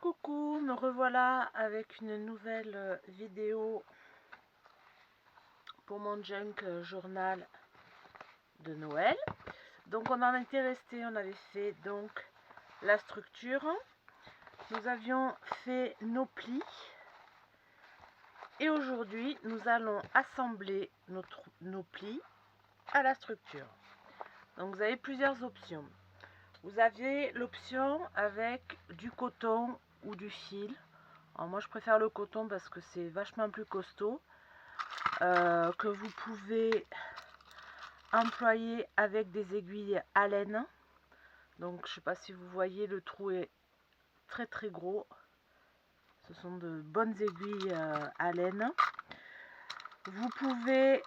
Coucou, me revoilà avec une nouvelle vidéo pour mon junk journal de Noël. Donc on en était resté, on avait fait donc la structure, nous avions fait nos plis et aujourd'hui nous allons assembler nos plis à la structure. Donc vous avez plusieurs options. Vous avez l'option avec du coton ou du fil. Alors moi je préfère le coton parce que c'est vachement plus costaud, que vous pouvez employer avec des aiguilles à laine. Donc je sais pas si vous voyez, le trou est très très gros. Ce sont de bonnes aiguilles à laine. Vous pouvez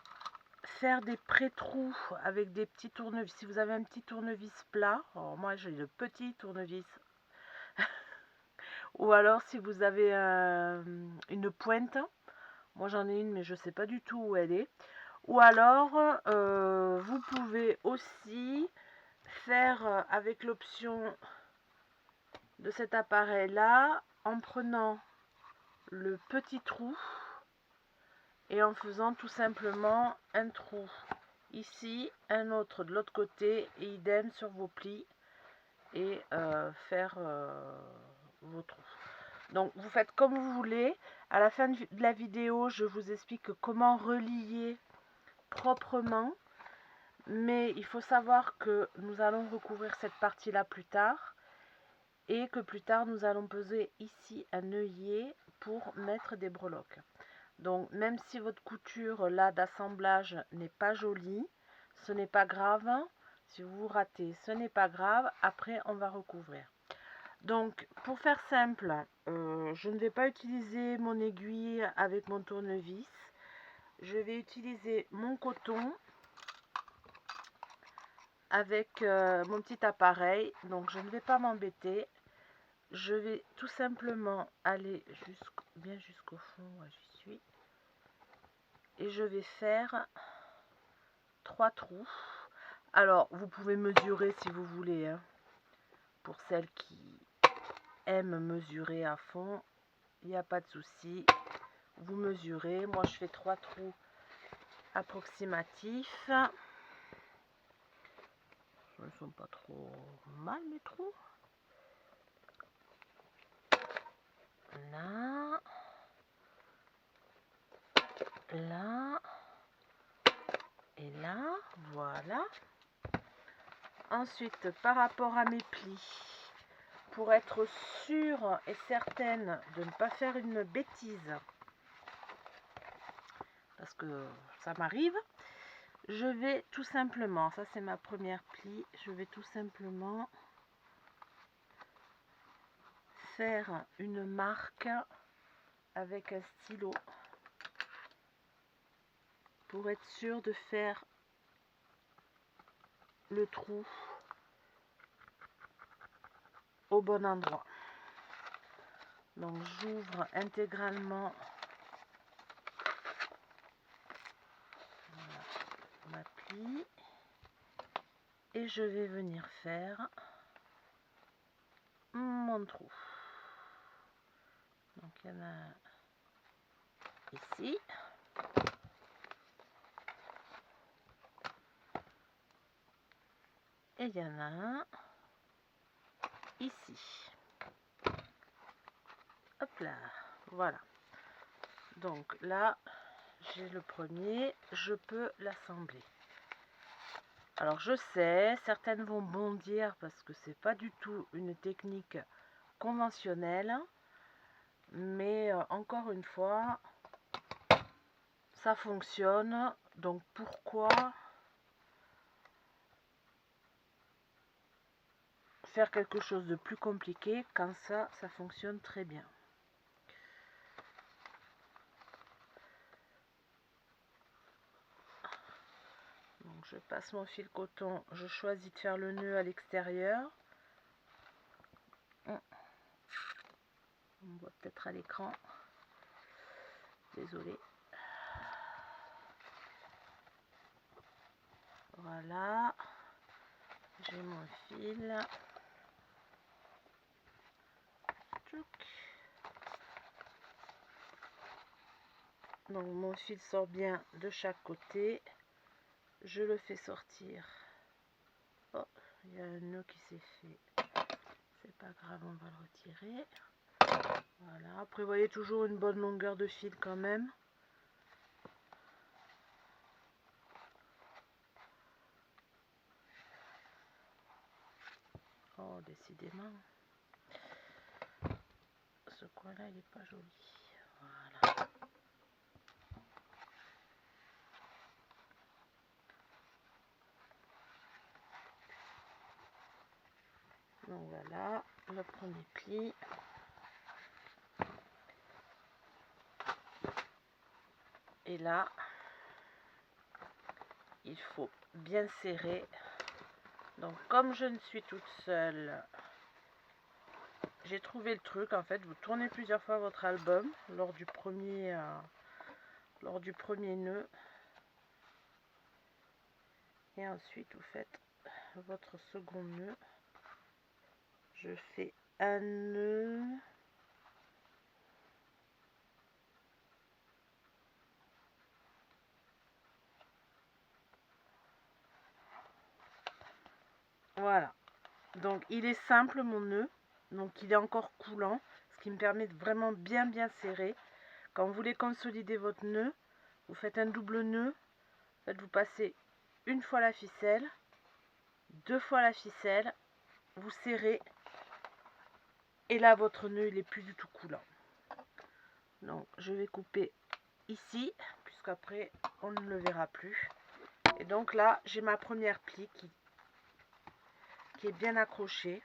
faire des pré-trous avec des petits tournevis. Si vous avez un petit tournevis plat, alors moi j'ai le petit tournevis. Ou alors si vous avez une pointe, moi j'en ai une mais je sais pas du tout où elle est. Ou alors vous pouvez aussi faire avec l'option de cet appareil là, en prenant le petit trou et en faisant tout simplement un trou ici, un autre de l'autre côté et idem sur vos plis et faire vos trous. Donc vous faites comme vous voulez. À la fin de la vidéo, je vous explique comment relier proprement. Mais il faut savoir que nous allons recouvrir cette partie-là plus tard. Et que plus tard, nous allons poser ici un œillet pour mettre des breloques. Donc même si votre couture là d'assemblage n'est pas jolie, ce n'est pas grave. Si vous ratez, ce n'est pas grave. Après, on va recouvrir. Donc, pour faire simple, je ne vais pas utiliser mon aiguille avec mon tournevis. Je vais utiliser mon coton avec mon petit appareil. Donc, je ne vais pas m'embêter. Je vais tout simplement aller bien jusqu'au fond. Ouais, j'y suis. Et je vais faire 3 trous. Alors, vous pouvez mesurer si vous voulez. Hein, pour celles qui aiment mesurer à fond, il n'y a pas de souci. Vous mesurez. Moi, je fais 3 trous approximatifs. Ce ne sont pas trop mal, mes trous. Là. Là. Et là. Voilà. Ensuite, par rapport à mes plis, pour être sûre et certaine de ne pas faire une bêtise, parce que ça m'arrive, je vais tout simplement, ça c'est ma première pli, je vais tout simplement faire une marque avec un stylo pour être sûr de faire le trou au bon endroit. Donc j'ouvre intégralement ma pli et je vais venir faire mon trou. Donc il y en a ici. Et il y en a un ici. Hop là, voilà. Donc là, j'ai le premier, je peux l'assembler. Alors je sais, certaines vont bondir parce que c'est pas du tout une technique conventionnelle. Mais encore une fois, ça fonctionne. Donc pourquoi faire quelque chose de plus compliqué quand ça fonctionne très bien. Donc je passe mon fil coton, je choisis de faire le nœud à l'extérieur. On voit peut-être à l'écran. Désolée. Voilà. J'ai mon fil. Donc mon fil sort bien de chaque côté. Je le fais sortir. Oh, il y a un nœud qui s'est fait. C'est pas grave, on va le retirer. Voilà, prévoyez toujours une bonne longueur de fil quand même. Oh, décidément. Ce coin-là, il n'est pas joli. Voilà. Donc voilà, le premier pli. Et là, il faut bien serrer. Donc comme je ne suis toute seule, j'ai trouvé le truc. En fait, vous tournez plusieurs fois votre album lors du premier nœud. Et ensuite, vous faites votre second nœud. Je fais un nœud. Voilà. Donc, il est simple, mon nœud. Donc, il est encore coulant. Ce qui me permet de vraiment bien serrer. Quand vous voulez consolider votre nœud, vous faites un double nœud. En fait, vous passez une fois la ficelle, deux fois la ficelle, vous serrez. Et là, votre nœud, il est plus du tout coulant. Donc, je vais couper ici, puisqu'après, on ne le verra plus. Et donc là, j'ai ma première pli qui est bien accrochée.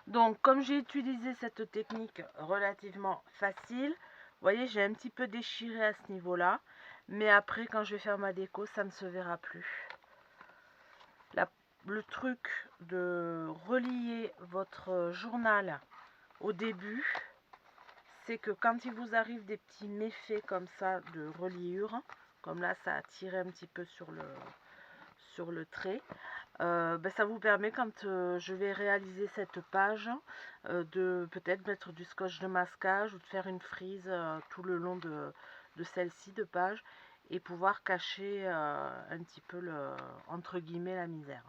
Donc, comme j'ai utilisé cette technique relativement facile, vous voyez, j'ai un petit peu déchiré à ce niveau-là. Mais après, quand je vais faire ma déco, ça ne se verra plus. Le truc de relier votre journal au début, c'est que quand il vous arrive des petits méfaits comme ça de reliure, comme là, ça a tiré un petit peu sur le trait, ça vous permet, quand je vais réaliser cette page, de peut-être mettre du scotch de masquage ou de faire une frise tout le long de celle-ci de page et pouvoir cacher un petit peu entre guillemets la misère.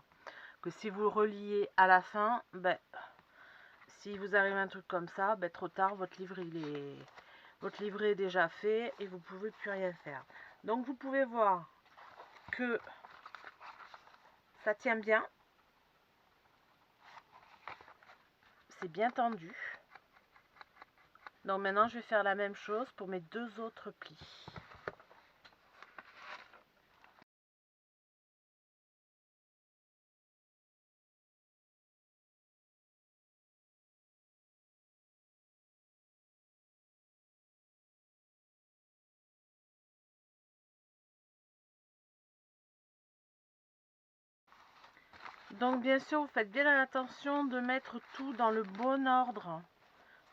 Que si vous reliez à la fin, si vous arrive un truc comme ça, trop tard, votre livret est déjà fait et vous ne pouvez plus rien faire. Donc vous pouvez voir que ça tient bien. C'est bien tendu. Donc maintenant, je vais faire la même chose pour mes deux autres plis. Donc bien sûr, vous faites bien attention de mettre tout dans le bon ordre.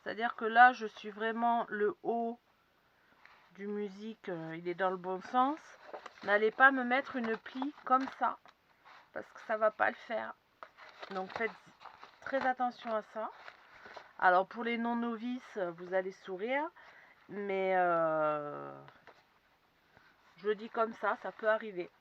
C'est-à-dire que là, je suis vraiment le haut du musique, il est dans le bon sens. N'allez pas me mettre une plie comme ça, parce que ça va pas le faire. Donc faites très attention à ça. Alors pour les non-novices, vous allez sourire, mais je le dis comme ça peut arriver.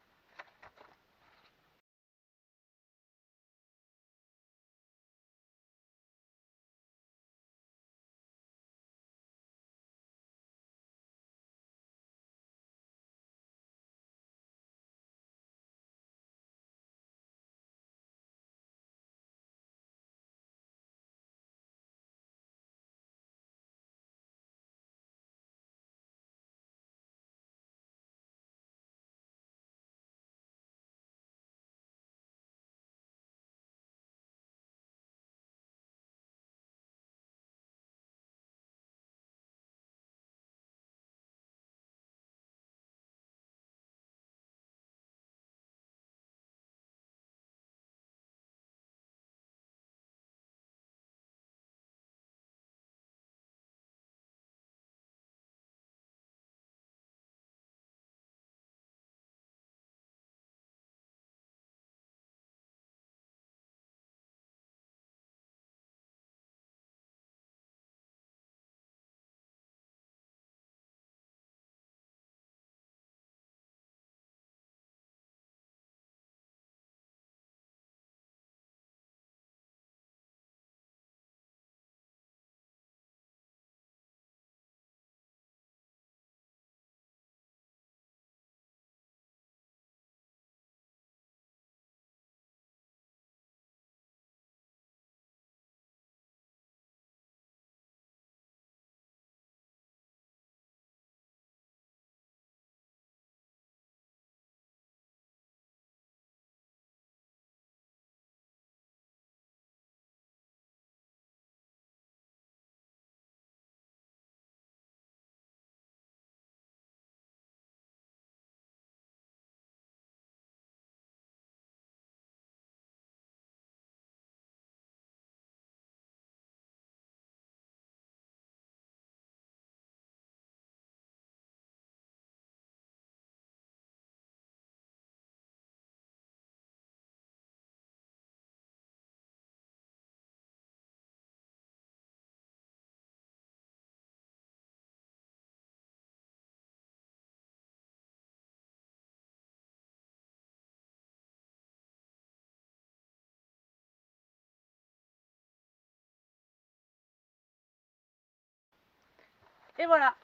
Et voilà,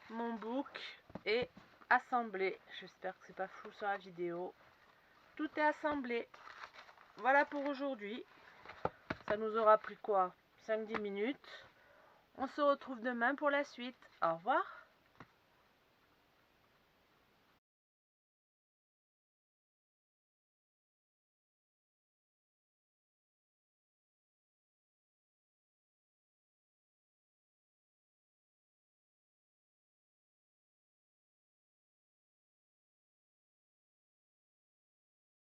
mon book est assemblé. J'espère que c'est pas flou sur la vidéo. Tout est assemblé. Voilà pour aujourd'hui. Ça nous aura pris quoi, 5-10 minutes. On se retrouve demain pour la suite. Au revoir.